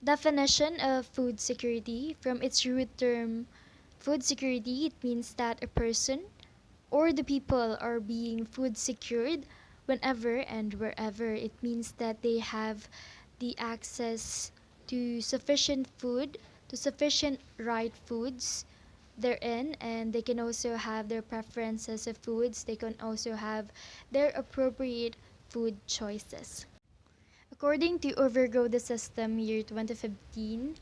Definition of food security. From its root term, food security, it means that a person or the people are being food secured whenever and wherever. It means that they have the access to sufficient food, to sufficient right foods therein, and they can also have their preferences of foods. They can also have their appropriate food choices. According to Overgrow the System year 2015,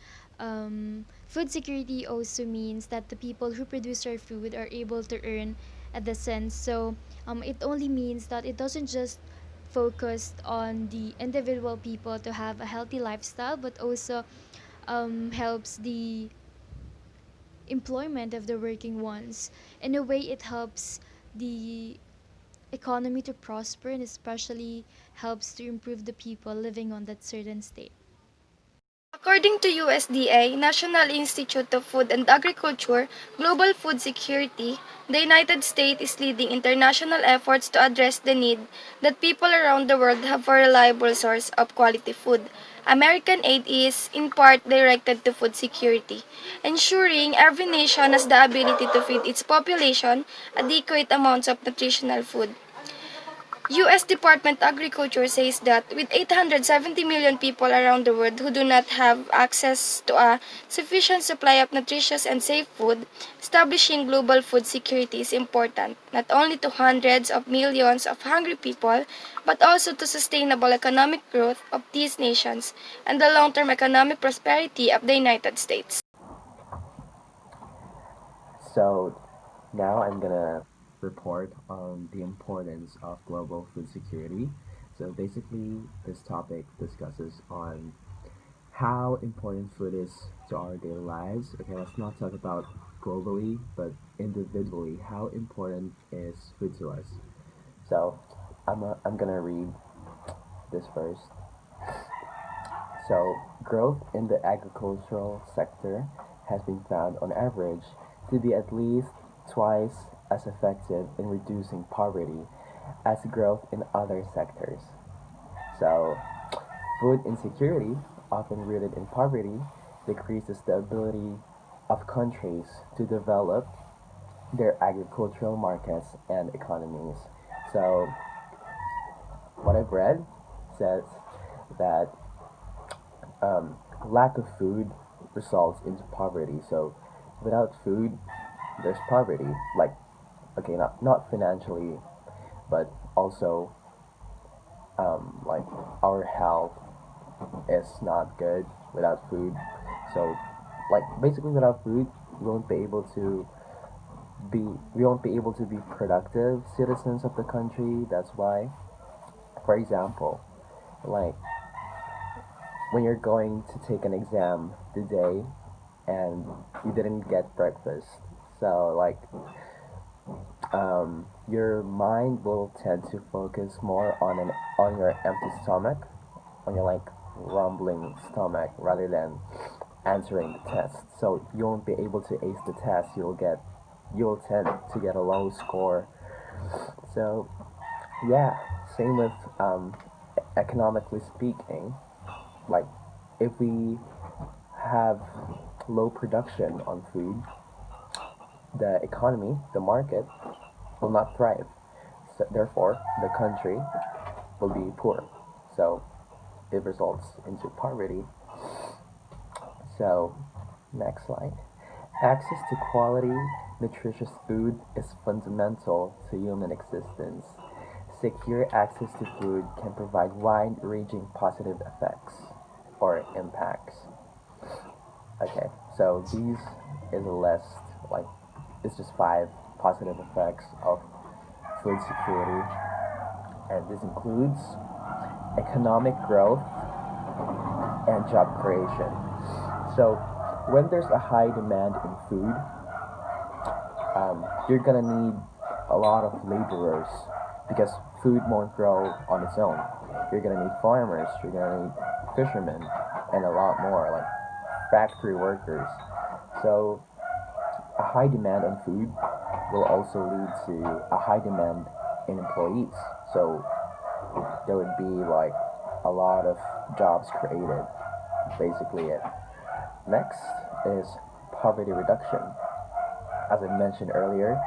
food security also means that the people who produce our food are able to earn at the sense. So it only means that it doesn't just focus on the individual people to have a healthy lifestyle, but also helps the employment of the working ones. In a way, it helps the economy to prosper and especially helps to improve the people living on that certain state. According to USDA, National Institute of Food and Agriculture, Global Food Security, the United States is leading international efforts to address the need that people around the world have for a reliable source of quality food. American aid is, in part, directed to food security, ensuring every nation has the ability to feed its population adequate amounts of nutritional food. U.S. Department of Agriculture says that with 870 million people around the world who do not have access to a sufficient supply of nutritious and safe food, establishing global food security is important, not only to hundreds of millions of hungry people, but also to sustainable economic growth of these nations and the long-term economic prosperity of the United States. So now I'm gonna report on the importance of global food security. So basically, this topic discusses on how important food is to our daily lives. Okay, let's not talk about globally, but individually, how important is food to us? So I'm gonna read this first. So, growth in the agricultural sector has been found on average to be at least twice as effective in reducing poverty as growth in other sectors. So, food insecurity, often rooted in poverty, decreases the ability of countries to develop their agricultural markets and economies. So, what I've read says that lack of food results into poverty. So without food, there's poverty. Like, okay, not financially, but also like our health is not good without food. So like basically without food, we won't be able to be we won't be able to be productive citizens of the country. That's why, for example, like when you're going to take an exam today and you didn't get breakfast. So like your mind will tend to focus more on your empty stomach, on your like rumbling stomach rather than answering the test. So you won't be able to ace the test. You'll tend to get a low score. So yeah, same with economically speaking. Like if we have low production on food, the economy, the market, will not thrive. So therefore, the country will be poor. So it results into poverty. So, next slide. Access to quality, nutritious food is fundamental to human existence. Secure access to food can provide wide ranging positive effects or impacts. Okay, so these is a list, like, it's just five positive effects of food security, and this includes economic growth and job creation. So, when there's a high demand in food, you're gonna need a lot of laborers because food won't grow on its own. You're gonna need farmers, you're gonna need fishermen, and a lot more, like factory workers. So, a high demand on food will also lead to a high demand in employees. So, there would be like a lot of jobs created basically it. Next is poverty reduction. As I mentioned earlier,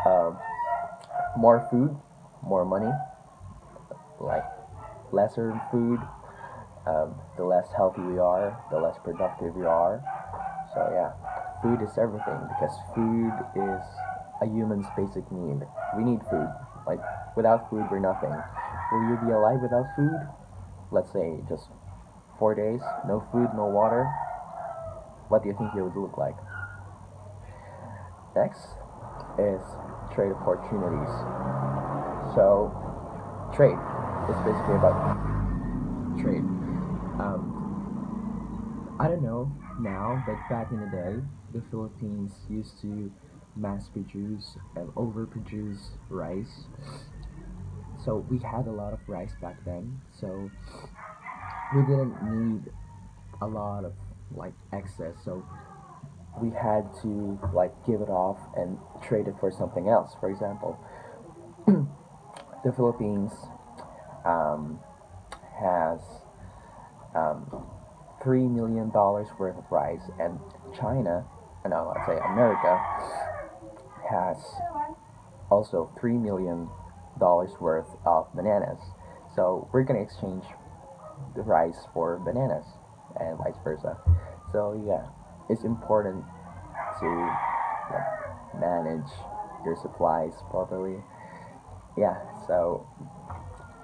um, more food, more money, like lesser food, the less healthy we are, the less productive we are. So yeah, food is everything because food is a human's basic need. We need food. Like without food, we're nothing. Will you be alive without food? Let's say just 4 days, no food, no water. What do you think it would look like? Next is trade opportunities. So trade is basically about trade. I don't know now, but back in the day, the Philippines used to mass produce and overproduce rice. So we had a lot of rice back then. So we didn't need a lot of like excess. So we had to like give it off and trade it for something else. For example, the Philippines um, has um, $3 million worth of rice, and China, no, let's say America, has also $3 million worth of bananas. So we're gonna exchange the rice for bananas, and vice versa. So yeah, it's important to like, manage your supplies properly. Yeah, so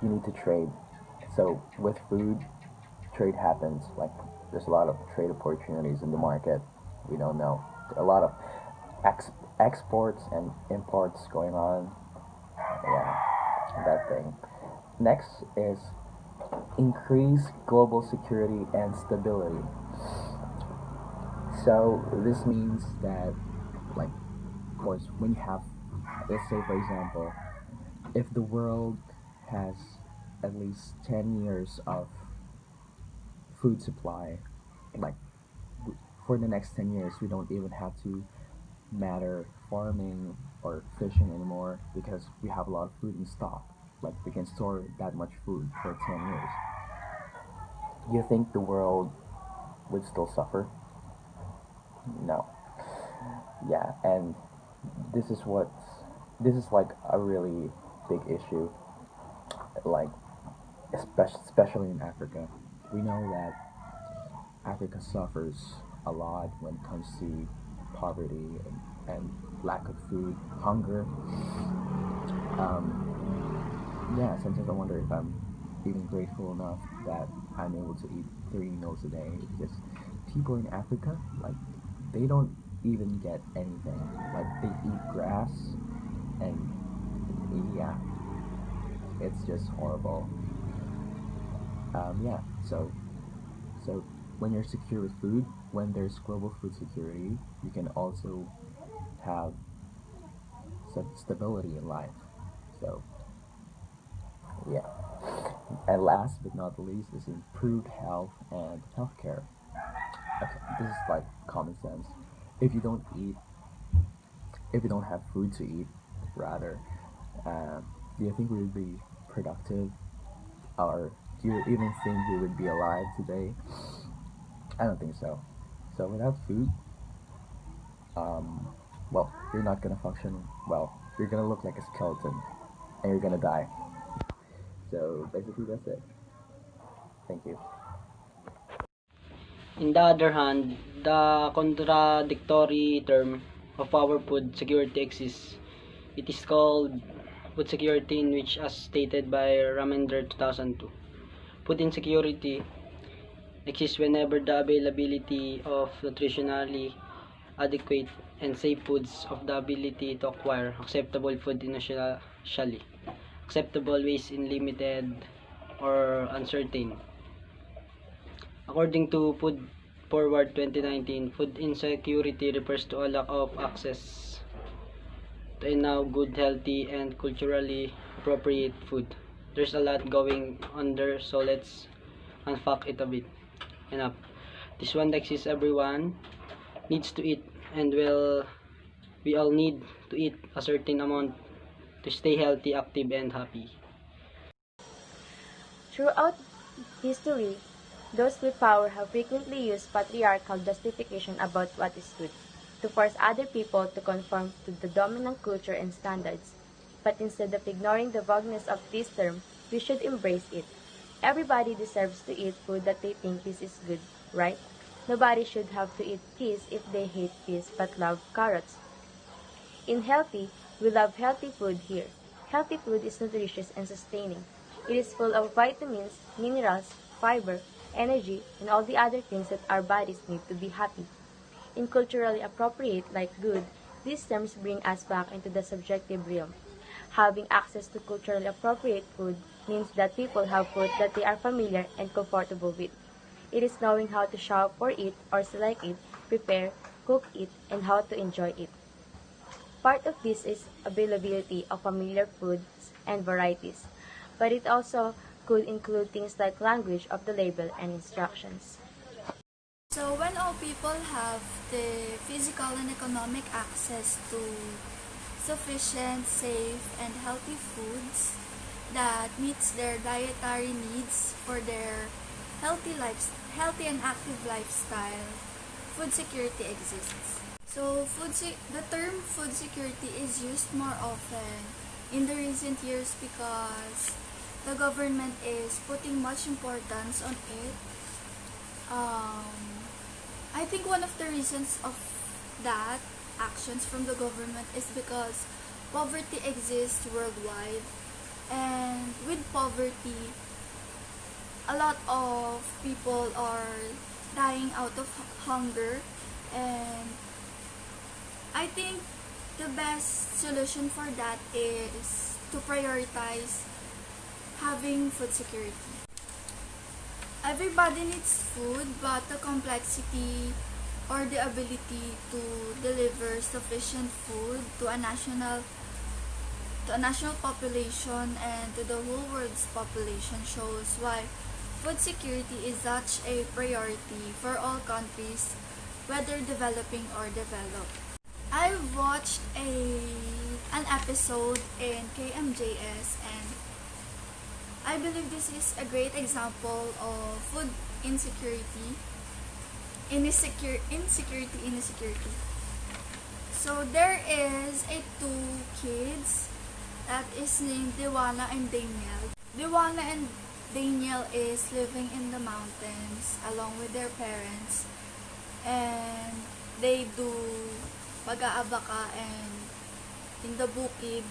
you need to trade. So with food, trade happens. Like there's a lot of trade opportunities in the market. We don't know. A lot of exports and imports going on. Yeah, that thing. Next is increase global security and stability. So this means that, like, of course, when you have, let's say, for example, if the world has at least 10 years of food supply, like for the next 10 years, we don't even have to matter farming or fishing anymore because we have a lot of food in stock. Like we can store that much food for 10 years. You think the world would still suffer? No. Yeah, and this is what this is like a really big issue, like especially in Africa. We know that Africa suffers a lot when it comes to poverty and lack of food, hunger. Yeah, sometimes I wonder if I'm even grateful enough that I'm able to eat 3 meals a day because people in Africa, like, they don't even get anything. Like, they eat grass and yeah, it's just horrible. Yeah, so when you're secure with food, when there's global food security, you can also have some stability in life. So yeah. And last but not least is improved health and healthcare. Okay, this is like common sense. If you don't eat, if you don't have food to eat, rather, do you think we would be productive, or do you even think we would be alive today? I don't think so. So without food, um, well, you're not gonna function well. You're gonna look like a skeleton, and you're gonna die. So basically, that's it. Thank you. On the other hand, the contradictory term of our food security exists. It is called food security, in which, as stated by Ramender 2002, food insecurity exists whenever the availability of nutritionally adequate and safe foods of the ability to acquire acceptable food initially acceptable ways in limited or uncertain. According to Food Forward 2019, food insecurity refers to a lack of access to enough good, healthy, and culturally appropriate food. There's a lot going on there, so let's unpack it a bit. Enough. This one exists, everyone needs to eat, and we all need to eat a certain amount to stay healthy, active, and happy. Throughout history, Those with power have frequently used patriarchal justification about what is good, to force other people to conform to the dominant culture and standards. But instead of ignoring the vagueness of this term, we should embrace it. Everybody deserves to eat food that they think this is good, right? Nobody should have to eat peas if they hate peas but love carrots. In healthy, we love healthy food here. Healthy food is nutritious and sustaining. It is full of vitamins, minerals, fiber, energy, and all the other things that our bodies need to be happy. In culturally appropriate, like good, these terms bring us back into the subjective realm. Having access to culturally appropriate food means that people have food that they are familiar and comfortable with. It is knowing how to shop for it or select it, prepare, cook it, and how to enjoy it. Part of this is availability of familiar foods and varieties, but it also could include things like language of the label and instructions. So when all people have the physical and economic access to sufficient, safe, and healthy foods that meets their dietary needs for their healthy and active lifestyle, food security exists. So the term food security is used more often in the recent years because the government is putting much importance on it. I think one of the reasons of that actions from the government is because poverty exists worldwide, and with poverty, a lot of people are dying out of hunger, and I think the best solution for that is to prioritize having food security. Everybody needs food, but the complexity or the ability to deliver sufficient food to a national population and to the whole world's population shows why food security is such a priority for all countries, whether developing or developed. I watched an episode in KMJS, and I believe this is a great example of food insecurity. So there is two kids that is named Dewana and Daniel. Dewana and Daniel is living in the mountains along with their parents, and they do pag-aabaka and in the bukid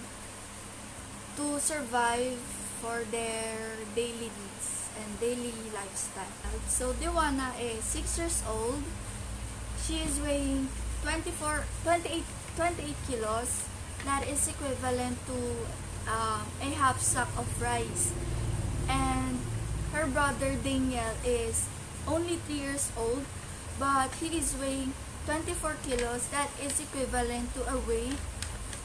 to survive for their daily needs and daily lifestyle. So Dewana is 6 years old. She is weighing 28 kilos. That is equivalent to a half sack of rice. And her brother Daniel is only 3 years old, but he is weighing 24 kilos. That is equivalent to a weight,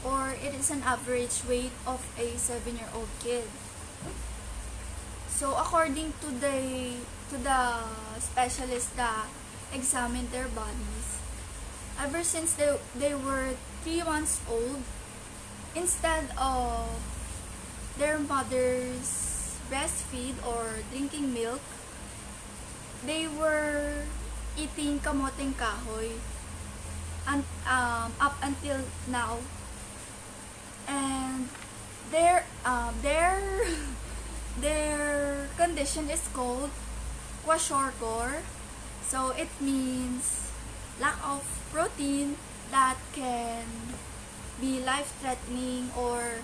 or it is an average weight of a 7-year-old kid. So according to the specialist that examined their bodies, ever since they were 3 months old, instead of their mothers breastfeed or drinking milk, they were eating kamoteng kahoy and up until now. And their their condition is called kwashiorkor. So it means lack of protein that can be life-threatening or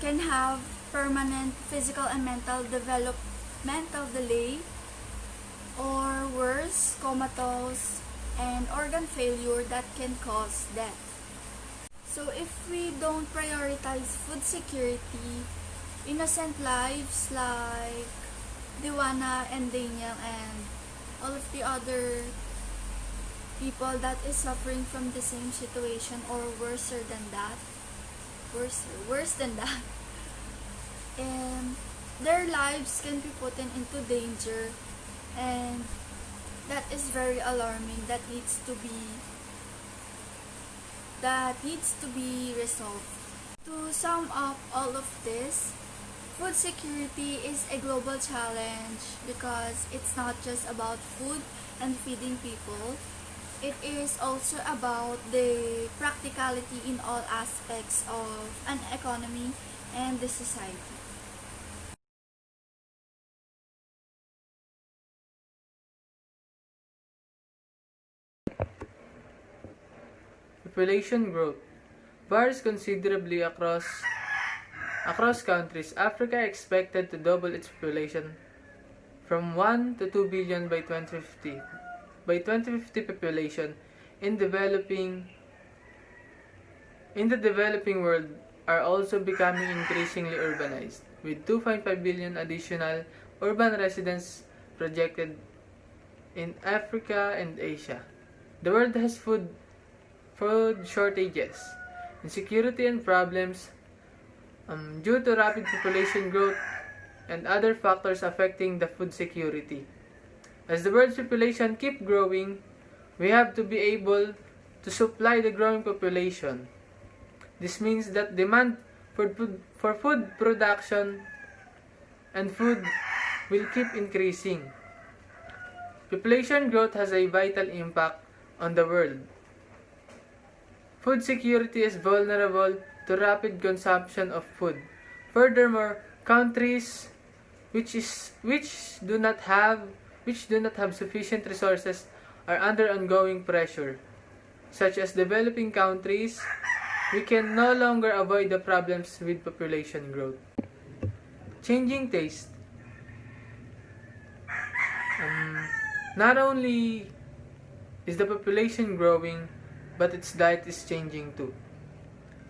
can have permanent physical and mental developmental delay, or worse, comatose and organ failure that can cause death. So if we don't prioritize food security, innocent lives like Dewana and Daniel and all of the other people that is suffering from the same situation or worse than that, and their lives can be put into danger, and that is very alarming. That needs to be resolved. To sum up all of this, Food security is a global challenge because it's not just about food and feeding people. It is also about the practicality in all aspects of an economy and the society. Population growth varies considerably across countries. Africa expected to double its population from 1 to 2 billion by 2050. By 2050, population in developing in the developing world are also becoming increasingly urbanized, with 2.5 billion additional urban residents projected in Africa and Asia. The world has food shortages, insecurity and problems due to rapid population growth and other factors affecting the food security. As the world's population keep growing, we have to be able to supply the growing population. This means that demand for food production and food will keep increasing. Population growth has a vital impact on the world. Food security is vulnerable to rapid consumption of food. Furthermore, countries which do not have sufficient resources are under ongoing pressure, such as developing countries. We can no longer avoid the problems with population growth. Changing taste. Not only is the population growing, but its diet is changing too.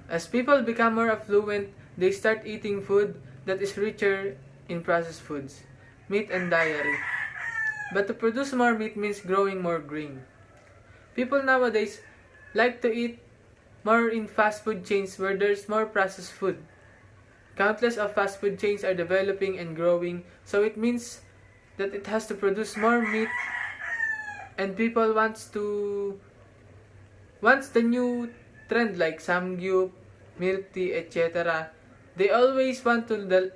As people become more affluent, they start eating food that is richer in processed foods, meat and dairy. But to produce more meat means growing more grain. People nowadays like to eat more in fast food chains where there's more processed food. Countless of fast food chains are developing and growing, so it means that it has to produce more meat, and people wants the new trend like samgyup, milk tea, etc. They always want the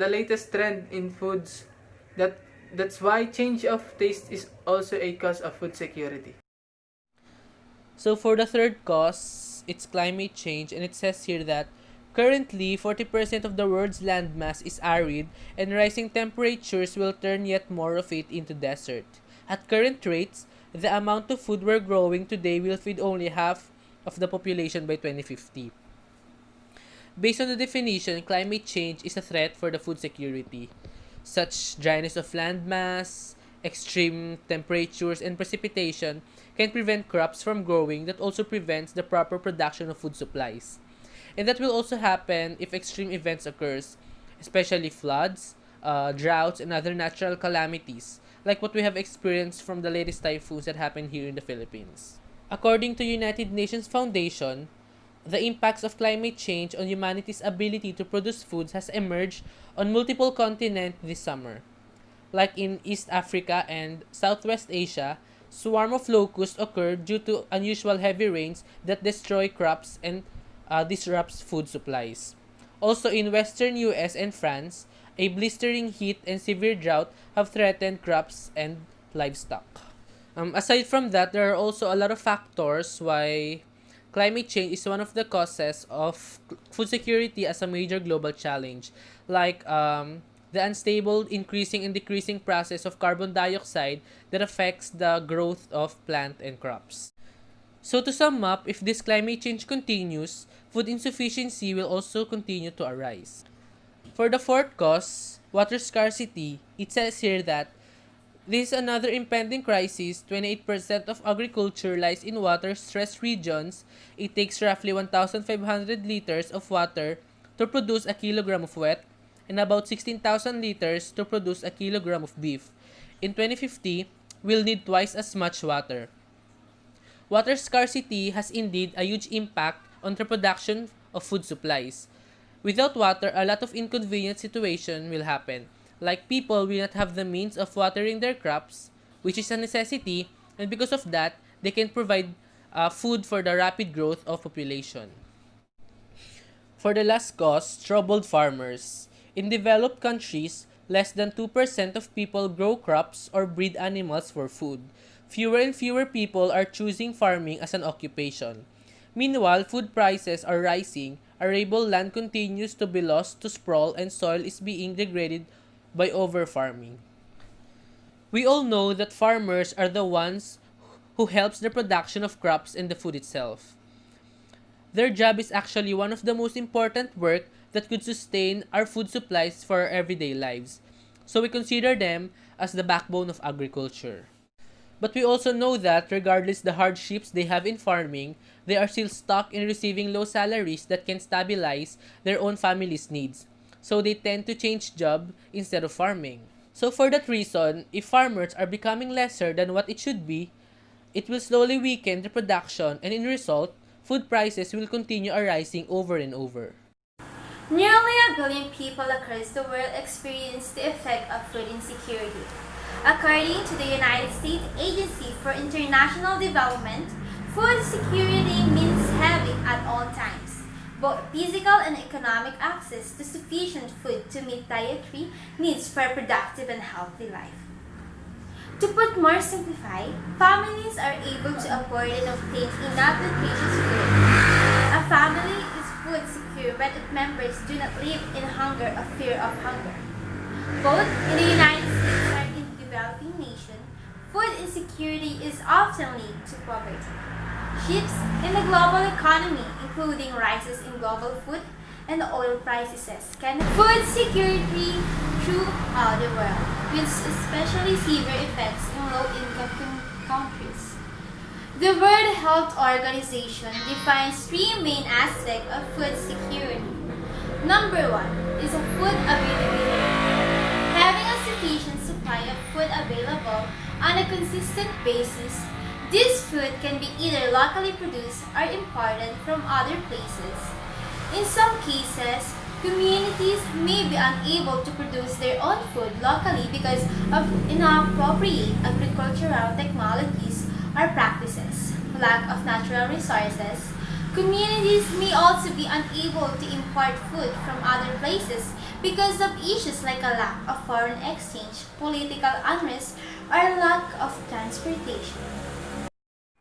latest trend in foods. That's why change of taste is also a cause of food security. So for the third cause, it's climate change, and it says here that currently 40% of the world's landmass is arid, and rising temperatures will turn yet more of it into desert. At current rates, the amount of food we're growing today will feed only half of the population by 2050. Based on the definition, climate change is a threat for the food security. Such dryness of landmass, extreme temperatures, and precipitation can prevent crops from growing. That also prevents the proper production of food supplies. And that will also happen if extreme events occurs, especially floods, droughts, and other natural calamities, like what we have experienced from the latest typhoons that happened here in the Philippines. According to United Nations Foundation, the impacts of climate change on humanity's ability to produce foods has emerged on multiple continents this summer. Like in East Africa and Southwest Asia, swarm of locusts occurred due to unusual heavy rains that destroy crops and disrupts food supplies. Also in western US and France, a blistering heat and severe drought have threatened crops and livestock. Aside from that, there are also a lot of factors why climate change is one of the causes of food security as a major global challenge, like the unstable increasing and decreasing process of carbon dioxide that affects the growth of plant and crops. So to sum up, if this climate change continues, food insufficiency will also continue to arise. For the fourth cause, water scarcity, it says here that this is another impending crisis. 28% of agriculture lies in water-stressed regions. It takes roughly 1,500 liters of water to produce a kilogram of wheat and about 16,000 liters to produce a kilogram of beef. In 2050, we'll need twice as much water. Water scarcity has indeed a huge impact on the production of food supplies. Without water, a lot of inconvenient situations will happen. Like people will not have the means of watering their crops, which is a necessity, and because of that, they can provide food for the rapid growth of population. For the last cause, troubled farmers. In developed countries, less than 2% of people grow crops or breed animals for food. Fewer and fewer people are choosing farming as an occupation. Meanwhile, food prices are rising, arable land continues to be lost to sprawl, and soil is being degraded by overfarming. We all know that farmers are the ones who helps the production of crops and the food itself. Their job is actually one of the most important work that could sustain our food supplies for our everyday lives. So we consider them as the backbone of agriculture. But we also know that regardless the hardships they have in farming, they are still stuck in receiving low salaries that can stabilize their own family's needs. So they tend to change job instead of farming. So for that reason, if farmers are becoming lesser than what it should be, it will slowly weaken the production and in result, food prices will continue rising over and over. Nearly a billion people across the world experience the effect of food insecurity. According to the United States Agency for International Development, food security means having at all times both physical and economic access to sufficient food to meet dietary needs for a productive and healthy life. To put more simplified, families are able to afford and obtain enough nutritious food. A family is food secure when its members do not live in hunger or fear of hunger. Both in the United States and in developing nations, food insecurity is often linked to poverty. Shifts in the global economy, including rises in global food and oil prices, can food security throughout the world, with especially severe effects in low-income countries. The World Health Organization defines three main aspects of food security. Number one is a food availability. Having a sufficient supply of food available on a consistent basis, this food can be either locally produced or imported from other places. In some cases, communities may be unable to produce their own food locally because of inappropriate agricultural technologies or practices, lack of natural resources. Communities may also be unable to import food from other places because of issues like a lack of foreign exchange, political unrest, or lack of transportation.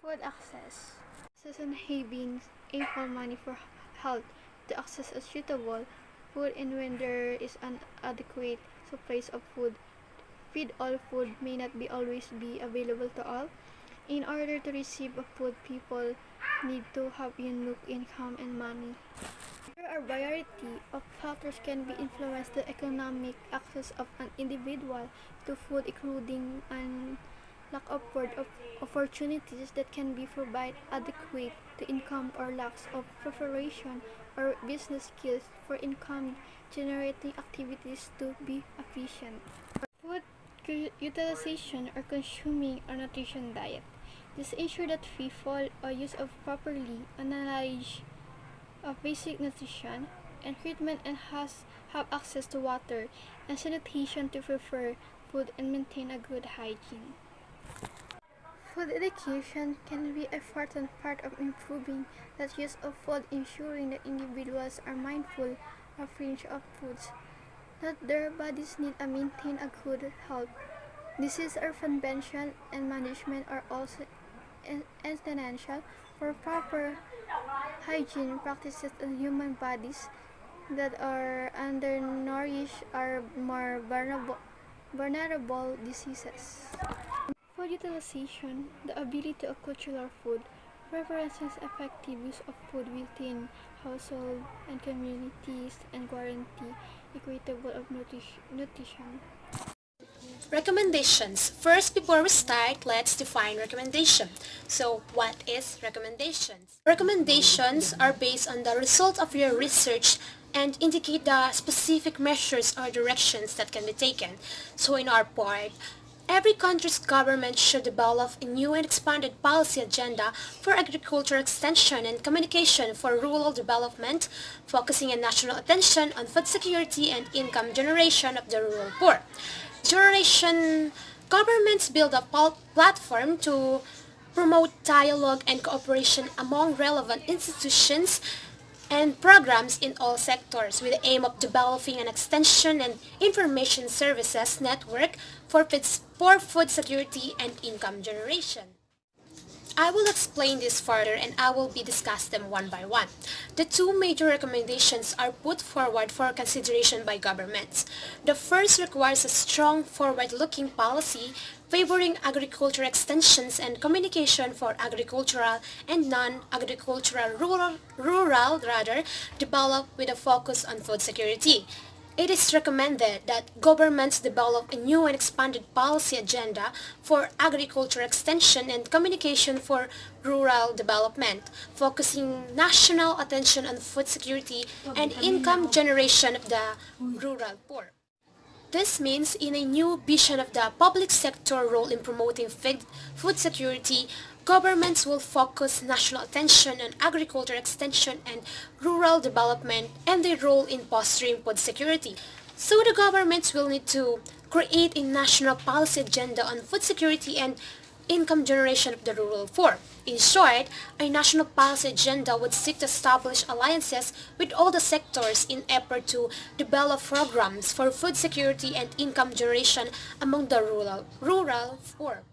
Food access. Access and having ample money for health to access a suitable food, and when there is an adequate supply of food, feed all food may not be always be available to all. In order to receive a food, people need to have enough income and money. There are a variety of factors can be influence the economic access of an individual to food, including an lack of food opportunities that can be provide adequate to income or lack of preparation or business skills for income generating activities to be efficient. Food utilization or consuming a nutrition diet. This ensure that people use of properly analyze of basic nutrition and treatment and have access to water and sanitation to prepare food and maintain a good hygiene. Food education can be an important part of improving the use of food, ensuring that individuals are mindful of range of foods that their bodies need and maintain a good health. Disease or prevention and management are also essential for proper hygiene practices in human bodies that are undernourished are more vulnerable diseases. Food utilization, the ability to cultural food, preferences effective use of food within household and communities, and guarantee equitable of nutrition. Recommendations. First, before we start, let's define recommendation. So, what is recommendations? Recommendations are based on the result of your research and indicate the specific measures or directions that can be taken. So, in our part, every country's government should develop a new and expanded policy agenda for agriculture extension and communication for rural development, focusing on national attention on food security and income generation of the rural poor. Generation governments build a platform to promote dialogue and cooperation among relevant institutions and programs in all sectors with the aim of developing an extension and information services network for food security and income generation. I will explain this further and I will be discuss them one by one. The two major recommendations are put forward for consideration by governments. The first requires a strong forward-looking policy favoring agriculture extensions and communication for agricultural and non-agricultural rural developed with a focus on food security. It is recommended that governments develop a new and expanded policy agenda for agriculture extension and communication for rural development, focusing national attention on food security and income generation of the rural poor. This means in a new vision of the public sector role in promoting food security, governments will focus national attention on agriculture extension and rural development and their role in fostering food security. So the governments will need to create a national policy agenda on food security and income generation of the rural poor. In short, a national policy agenda would seek to establish alliances with all the sectors in effort to develop programs for food security and income generation among the rural poor.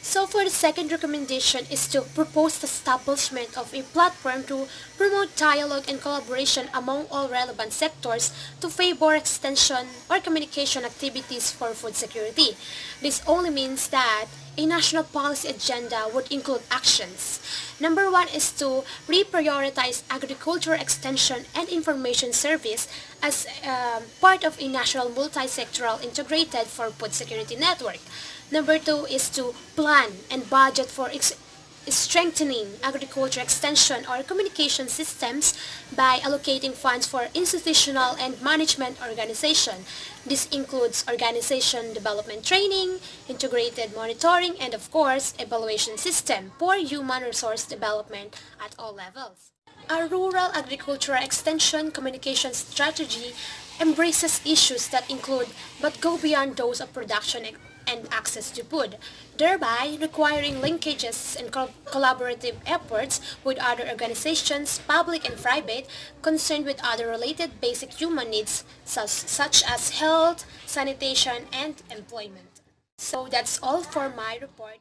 So for the second recommendation is to propose the establishment of a platform to promote dialogue and collaboration among all relevant sectors to favor extension or communication activities for food security. This only means that a national policy agenda would include actions. Number one is to reprioritize agriculture extension and information service as part of a national multi-sectoral integrated for food security network. Number two is to plan and budget for strengthening agriculture extension or communication systems by allocating funds for institutional and management organization. This includes organization development training, integrated monitoring, and of course, evaluation system for human resource development at all levels. A rural agricultural extension communication strategy embraces issues that include but go beyond those of production and access to food, thereby requiring linkages and collaborative efforts with other organizations, public and private, concerned with other related basic human needs such as health, sanitation, and employment. So that's all for my report.